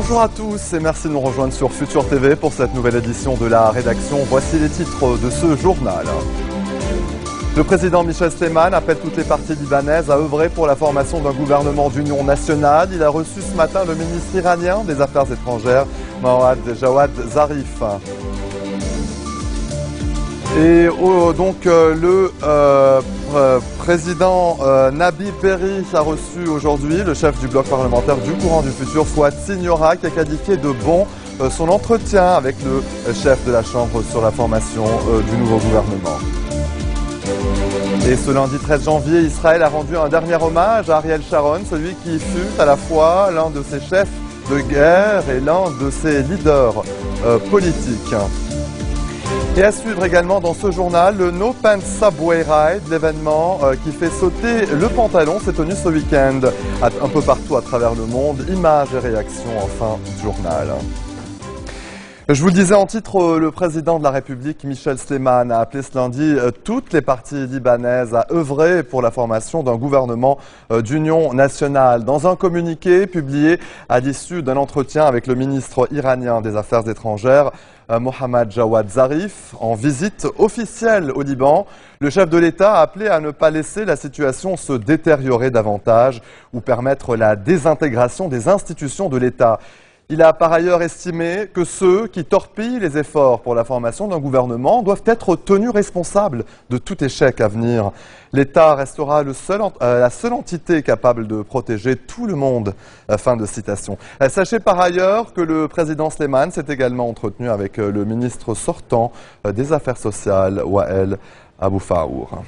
Bonjour à tous et merci de nous rejoindre sur Futur TV pour cette nouvelle édition de la rédaction. Voici les titres de ce journal. Le président Michel Sleiman appelle toutes les parties libanaises à œuvrer pour la formation d'un gouvernement d'union nationale. Il a reçu ce matin le ministre iranien des Affaires étrangères, Mohammad Jawad Zarif. Et le président Nabi Berri a reçu aujourd'hui le chef du bloc parlementaire du Courant du Futur, Fouad Signora, qui a qualifié de bon son entretien avec le chef de la Chambre sur la formation du nouveau gouvernement. Et ce lundi 13 janvier, Israël a rendu un dernier hommage à Ariel Sharon, celui qui fut à la fois l'un de ses chefs de guerre et l'un de ses leaders politiques. Et à suivre également dans ce journal, le No Pants Subway Ride, l'événement qui fait sauter le pantalon, s'est tenu ce week-end un peu partout à travers le monde. Images et réactions en fin de journal. Je vous le disais en titre, le président de la République, Michel Sleiman, a appelé ce lundi toutes les parties libanaises à œuvrer pour la formation d'un gouvernement d'union nationale. Dans un communiqué publié à l'issue d'un entretien avec le ministre iranien des Affaires étrangères, Mohammad Jawad Zarif, en visite officielle au Liban, le chef de l'État a appelé à ne pas laisser la situation se détériorer davantage ou permettre la désintégration des institutions de l'État. Il a par ailleurs estimé que ceux qui torpillent les efforts pour la formation d'un gouvernement doivent être tenus responsables de tout échec à venir. L'État restera la seule entité capable de protéger tout le monde. Fin de citation. Sachez par ailleurs que le président Sleiman s'est également entretenu avec le ministre sortant des Affaires sociales, Wael Aboufaour.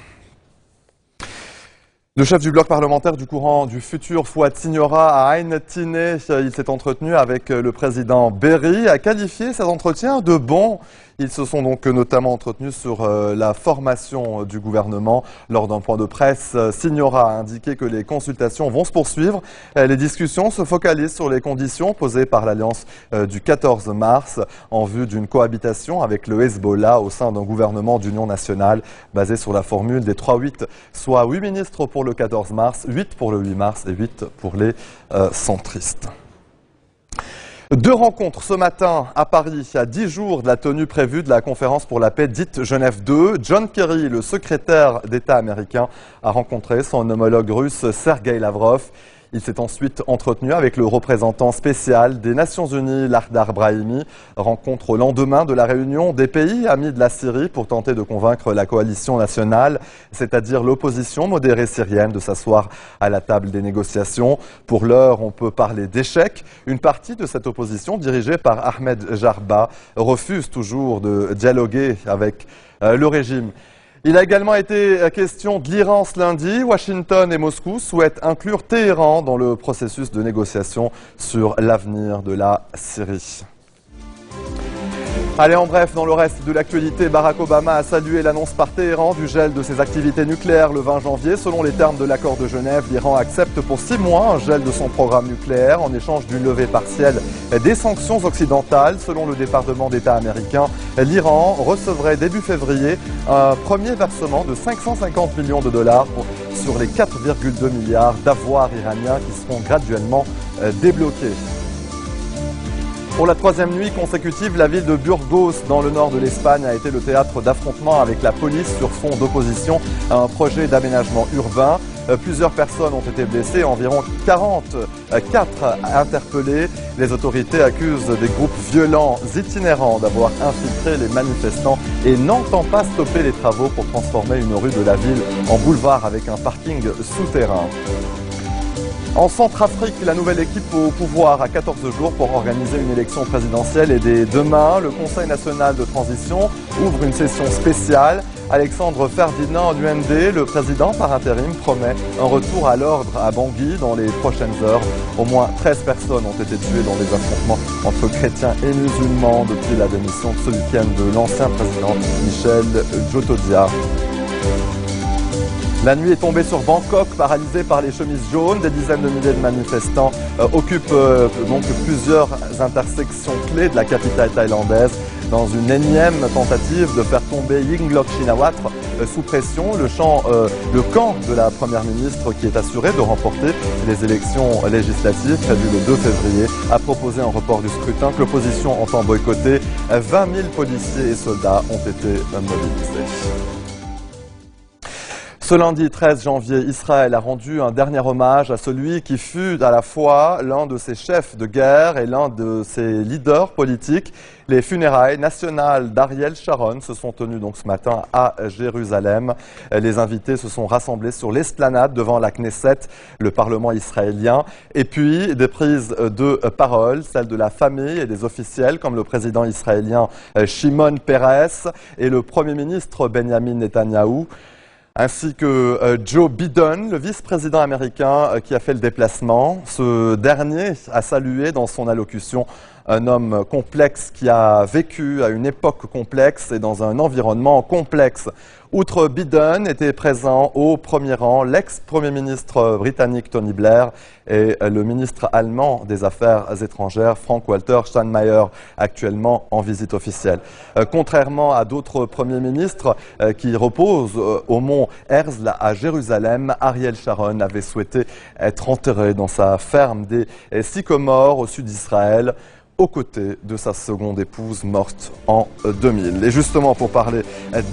Le chef du bloc parlementaire du Courant du Futur, Fouad Signora, à Ain Tiné, il s'est entretenu avec le président Berri, a qualifié cet entretien de bon. Ils se sont donc notamment entretenus sur la formation du gouvernement. Lors d'un point de presse, Signora a indiqué que les consultations vont se poursuivre. Les discussions se focalisent sur les conditions posées par l'alliance du 14 mars en vue d'une cohabitation avec le Hezbollah au sein d'un gouvernement d'union nationale basé sur la formule des 3-8, soit 8 ministres pour le 14 mars, 8 pour le 8 mars et 8 pour les centristes. Deux rencontres ce matin à Paris, à 10 jours de la tenue prévue de la conférence pour la paix dite Genève 2. John Kerry, le secrétaire d'État américain, a rencontré son homologue russe Sergueï Lavrov. Il s'est ensuite entretenu avec le représentant spécial des Nations Unies, Lardar Brahimi. Rencontre au lendemain de la réunion des pays amis de la Syrie pour tenter de convaincre la coalition nationale, c'est-à-dire l'opposition modérée syrienne, de s'asseoir à la table des négociations. Pour l'heure, on peut parler d'échec. Une partie de cette opposition, dirigée par Ahmed Jarba, refuse toujours de dialoguer avec le régime. Il a également été question de l'Iran ce lundi. Washington et Moscou souhaitent inclure Téhéran dans le processus de négociation sur l'avenir de la Syrie. Allez, en bref, dans le reste de l'actualité, Barack Obama a salué l'annonce par Téhéran du gel de ses activités nucléaires le 20 janvier. Selon les termes de l'accord de Genève, l'Iran accepte pour 6 mois un gel de son programme nucléaire en échange d'une levée partielle des sanctions occidentales. Selon le département d'État américain, l'Iran recevrait début février un premier versement de 550 millions de dollars sur les 4,2 milliards d'avoirs iraniens qui seront graduellement débloqués. Pour la troisième nuit consécutive, la ville de Burgos, dans le nord de l'Espagne, a été le théâtre d'affrontements avec la police sur fond d'opposition à un projet d'aménagement urbain. Plusieurs personnes ont été blessées, environ 44 interpellés. Les autorités accusent des groupes violents itinérants d'avoir infiltré les manifestants et n'entendent pas stopper les travaux pour transformer une rue de la ville en boulevard avec un parking souterrain. En Centrafrique, la nouvelle équipe au pouvoir a 14 jours pour organiser une élection présidentielle et dès demain, le Conseil national de transition ouvre une session spéciale. Alexandre Ferdinand Luende, le président par intérim, promet un retour à l'ordre à Bangui dans les prochaines heures. Au moins 13 personnes ont été tuées dans des affrontements entre chrétiens et musulmans depuis la démission ce week-end de l'ancien président Michel Djotodia. La nuit est tombée sur Bangkok, paralysée par les chemises jaunes. Des dizaines de milliers de manifestants occupent donc plusieurs intersections clés de la capitale thaïlandaise. dans une énième tentative de faire tomber Yingluck Shinawatra sous pression. Le camp de la première ministre, qui est assuré de remporter les élections législatives prévues le 2 février, a proposé un report du scrutin que l'opposition entend boycotter. 20 000 policiers et soldats ont été mobilisés. Ce lundi 13 janvier, Israël a rendu un dernier hommage à celui qui fut à la fois l'un de ses chefs de guerre et l'un de ses leaders politiques. Les funérailles nationales d'Ariel Sharon se sont tenues donc ce matin à Jérusalem. Les invités se sont rassemblés sur l'esplanade devant la Knesset, le Parlement israélien. Et puis des prises de parole, celles de la famille et des officiels comme le président israélien Shimon Peres et le Premier ministre Benjamin Netanyahou, ainsi que Joe Biden, le vice-président américain qui a fait le déplacement. Ce dernier a salué dans son allocution un homme complexe qui a vécu à une époque complexe et dans un environnement complexe. Outre Biden, était présent au premier rang l'ex-premier ministre britannique Tony Blair et le ministre allemand des Affaires étrangères Frank-Walter Steinmeier, actuellement en visite officielle. Contrairement à d'autres premiers ministres qui reposent au mont Herzl à Jérusalem, Ariel Sharon avait souhaité être enterré dans sa ferme des Sycomores au sud d'Israël, aux côtés de sa seconde épouse morte en 2000. Et justement, pour parler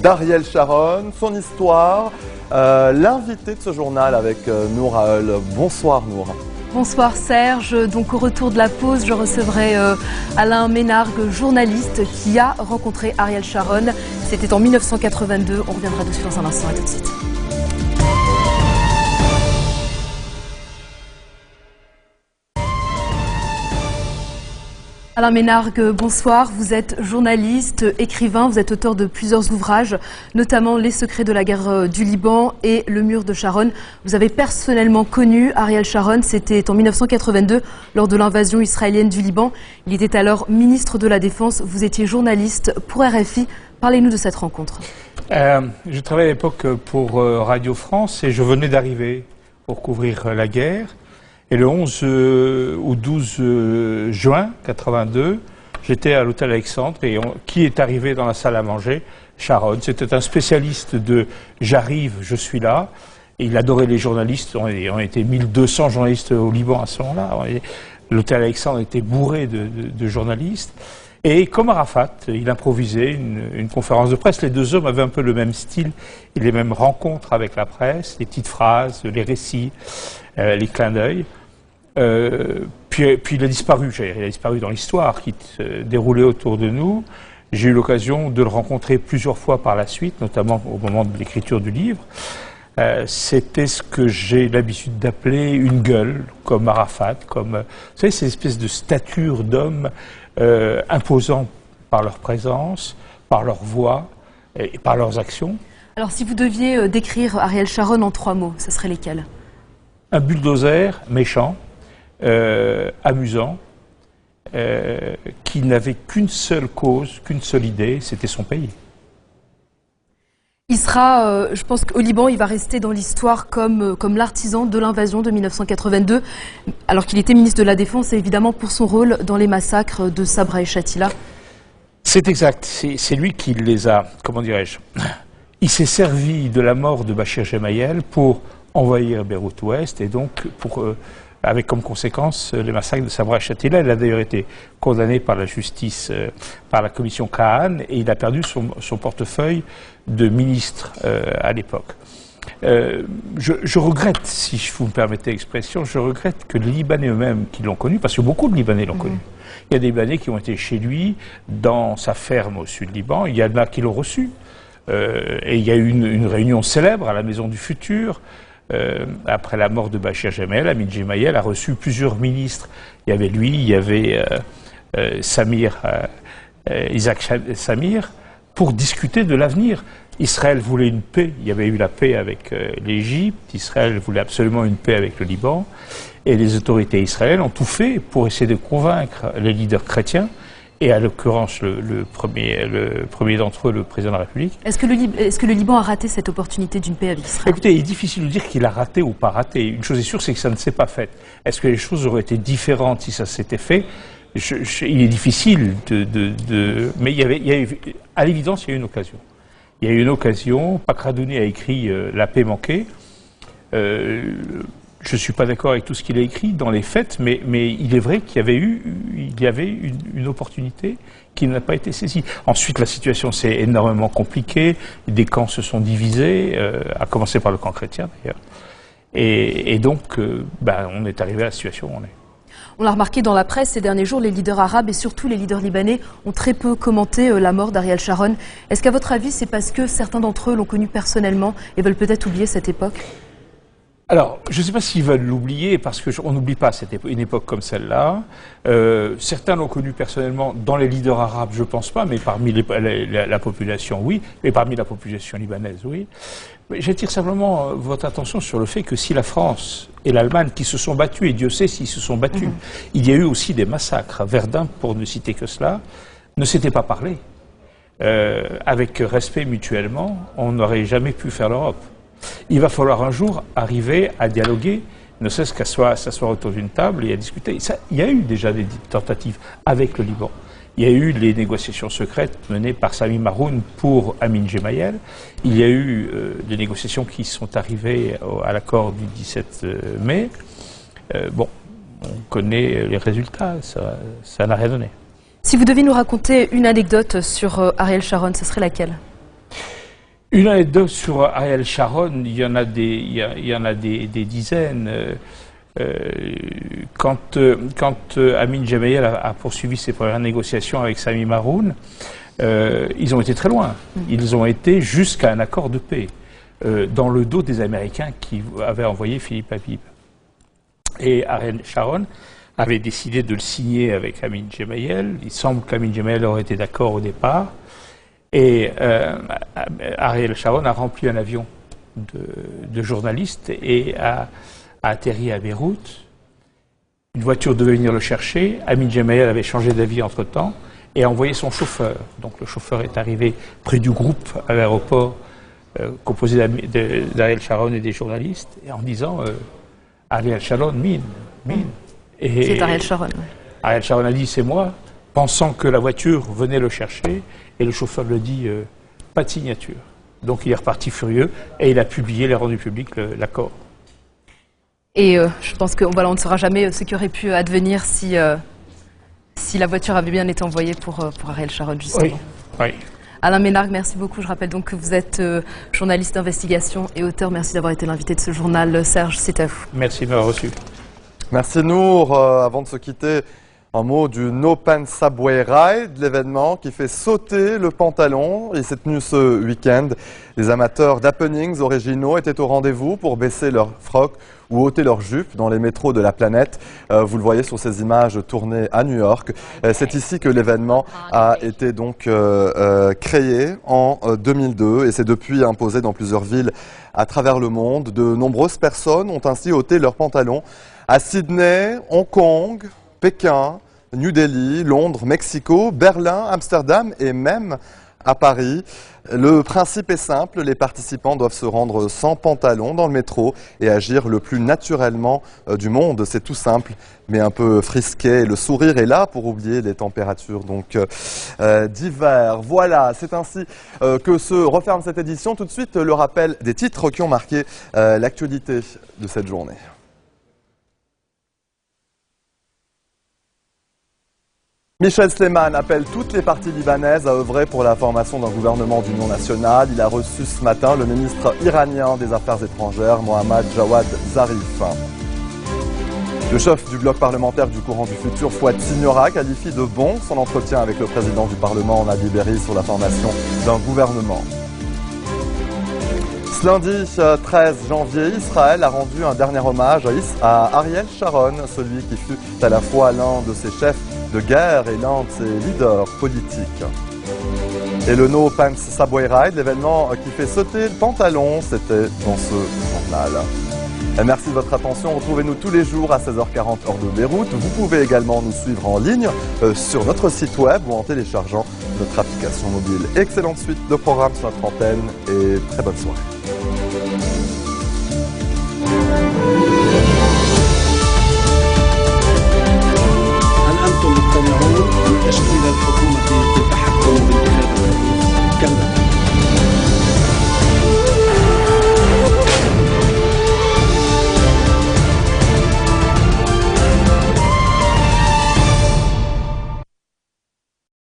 d'Ariel Sharon, son histoire, l'invité de ce journal avec Nour Aeul. Bonsoir Nour. Bonsoir Serge. Donc au retour de la pause, je recevrai Alain Ménargue, journaliste qui a rencontré Ariel Sharon. C'était en 1982. On reviendra dessus dans un instant. À tout de suite. Alain Ménargue, bonsoir. Vous êtes journaliste, écrivain, vous êtes auteur de plusieurs ouvrages, notamment Les secrets de la guerre du Liban et Le mur de Sharon. Vous avez personnellement connu Ariel Sharon, c'était en 1982, lors de l'invasion israélienne du Liban. Il était alors ministre de la Défense, vous étiez journaliste pour RFI. Parlez-nous de cette rencontre. Je travaillais à l'époque pour Radio France et je venais d'arriver pour couvrir la guerre. Et le 11 ou 12 juin 82, j'étais à l'hôtel Alexandre et qui est arrivé dans la salle à manger? Sharon. C'était un spécialiste de « j'arrive, je suis là ». Et il adorait les journalistes. On était 1200 journalistes au Liban à ce moment-là. L'hôtel Alexandre était bourré de journalistes. Et comme Arafat, il improvisait une conférence de presse. Les deux hommes avaient un peu le même style et les mêmes rencontres avec la presse, les petites phrases, les récits, les clins d'œil. Puis il a disparu. Il a disparu dans l'histoire qui se déroulait autour de nous. J'ai eu l'occasion de le rencontrer plusieurs fois par la suite, notamment au moment de l'écriture du livre. C'était ce que j'ai l'habitude d'appeler une gueule, comme Arafat, comme vous savez, ces espèces de statures d'hommes imposants par leur présence, par leur voix et par leurs actions. Alors si vous deviez décrire Ariel Sharon en 3 mots, ce serait lesquels? Un bulldozer méchant, amusant, qui n'avait qu'une seule cause, qu'une seule idée, c'était son pays. Il sera, je pense qu'au Liban, il va rester dans l'histoire comme l'artisan de l'invasion de 1982, alors qu'il était ministre de la Défense, et évidemment pour son rôle dans les massacres de Sabra et Shatila. C'est exact, c'est lui qui les a, comment dirais-je, il s'est servi de la mort de Bachir Gemayel pour envahir Beyrouth-Ouest et donc avec comme conséquence les massacres de Sabra et Shatila. Il a d'ailleurs été condamné par la justice, par la commission Kahan, et il a perdu son portefeuille de ministre à l'époque. Je regrette, si vous me permettez l'expression, je regrette que les Libanais eux-mêmes qui l'ont connu, parce que beaucoup de Libanais l'ont connu, il y a des Libanais qui ont été chez lui, dans sa ferme au sud Liban, il y en a qui l'ont reçu, et il y a eu une réunion célèbre à la Maison du Futur. Après la mort de Bachir Gemayel, Amin Gemayel a reçu plusieurs ministres. Il y avait lui, il y avait Isaac Samir, pour discuter de l'avenir. Israël voulait une paix, il y avait eu la paix avec l'Égypte, Israël voulait absolument une paix avec le Liban, et les autorités israéliennes ont tout fait pour essayer de convaincre les leaders chrétiens, et à l'occurrence le premier d'entre eux, le président de la République. Est-ce que le Liban a raté cette opportunité d'une paix avec Israël? Écoutez, il est difficile de dire qu'il a raté ou pas raté. Une chose est sûre, c'est que ça ne s'est pas fait. Est-ce que les choses auraient été différentes si ça s'était fait? il est difficile mais à l'évidence, il y a eu une occasion. Il y a eu une occasion. Pakraduni a écrit La paix manquée. Je ne suis pas d'accord avec tout ce qu'il a écrit dans les faits, mais il est vrai qu'il y avait une opportunité qui n'a pas été saisie. Ensuite, la situation s'est énormément compliquée. Des camps se sont divisés, à commencer par le camp chrétien d'ailleurs. Et donc, on est arrivé à la situation où on est. On l'a remarqué dans la presse ces derniers jours, les leaders arabes et surtout les leaders libanais ont très peu commenté la mort d'Ariel Sharon. Est-ce qu'à votre avis, c'est parce que certains d'entre eux l'ont connu personnellement et veulent peut-être oublier cette époque ? Alors, je ne sais pas s'ils veulent l'oublier, parce qu'on n'oublie pas une époque comme celle-là. Certains l'ont connu personnellement, dans les leaders arabes, je ne pense pas, mais parmi la population, oui, et parmi la population libanaise, oui. Mais j'attire simplement votre attention sur le fait que si la France et l'Allemagne, qui se sont battus, et Dieu sait s'ils se sont battus, il y a eu aussi des massacres. Verdun, pour ne citer que cela, ne s'était pas parlé. Avec respect mutuellement, on n'aurait jamais pu faire l'Europe. Il va falloir un jour arriver à dialoguer, ne serait-ce qu'à s'asseoir autour d'une table et à discuter. Il y a eu déjà des tentatives avec le Liban. Il y a eu les négociations secrètes menées par Sami Maroun pour Amin Gemayel. Il y a eu des négociations qui sont arrivées à l'accord du 17 mai. On connaît les résultats, ça n'a rien donné. Si vous deviez nous raconter une anecdote sur Ariel Sharon, ce serait laquelle ? Une anecdote sur Ariel Sharon, il y en a des dizaines. Quand Amin Gemayel a poursuivi ses premières négociations avec Sami Maroun, ils ont été très loin. Ils ont été jusqu'à un accord de paix, dans le dos des Américains qui avaient envoyé Philippe Habib. Et Ariel Sharon avait décidé de le signer avec Amin Gemayel. Il semble qu'Amin Gemayel aurait été d'accord au départ. Et Ariel Sharon a rempli un avion de journalistes et a atterri à Beyrouth. Une voiture devait venir le chercher. Amin Gemayel avait changé d'avis entre-temps et a envoyé son chauffeur. Donc le chauffeur est arrivé près du groupe à l'aéroport composé d'Ariel Sharon et des journalistes et en disant Ariel Sharon, mine. C'est Ariel Sharon. Ariel Sharon a dit c'est moi, pensant que la voiture venait le chercher. Et le chauffeur le dit, pas de signature. Donc il est reparti furieux et il a publié, il a rendu public l'accord. Et je pense qu'on ne saura jamais ce qui aurait pu advenir si la voiture avait bien été envoyée pour Ariel Sharon, justement. Oui. Alain Ménargues, merci beaucoup. Je rappelle donc que vous êtes journaliste d'investigation et auteur. Merci d'avoir été l'invité de ce journal. Serge, c'est à vous. Merci de m'avoir reçu. Merci Nour. Avant de se quitter, un mot du No Pants Subway Ride, l'événement qui fait sauter le pantalon. Il s'est tenu ce week-end. Les amateurs d'happenings originaux étaient au rendez-vous pour baisser leurs frocs ou ôter leurs jupes dans les métros de la planète. Vous le voyez sur ces images tournées à New York. C'est ici que l'événement a été donc créé en 2002 et c'est depuis imposé dans plusieurs villes à travers le monde. De nombreuses personnes ont ainsi ôté leurs pantalons à Sydney, Hong Kong, Pékin, New Delhi, Londres, Mexico, Berlin, Amsterdam et même à Paris. Le principe est simple, les participants doivent se rendre sans pantalon dans le métro et agir le plus naturellement du monde. C'est tout simple, mais un peu frisqué. Le sourire est là pour oublier les températures d'hiver. Voilà, c'est ainsi que se referme cette édition. Tout de suite, le rappel des titres qui ont marqué l'actualité de cette journée. Michel Sleiman appelle toutes les parties libanaises à œuvrer pour la formation d'un gouvernement d'union nationale. Il a reçu ce matin le ministre iranien des Affaires étrangères, Mohammad Jawad Zarif. Le chef du bloc parlementaire du courant du futur, Fouad Signora, qualifie de bon son entretien avec le président du Parlement, Nabi Berri, sur la formation d'un gouvernement. Ce lundi 13 janvier, Israël a rendu un dernier hommage à Ariel Sharon, celui qui fut à la fois l'un de ses chefs de guerre et l'un de ses leaders politiques. Et le No Pants Subway Ride, l'événement qui fait sauter le pantalon, c'était dans ce journal. Et merci de votre attention. Retrouvez-nous tous les jours à 16h40 heure de Beyrouth. Vous pouvez également nous suivre en ligne sur notre site web ou en téléchargeant notre application mobile. Excellente suite de programmes sur notre antenne et très bonne soirée.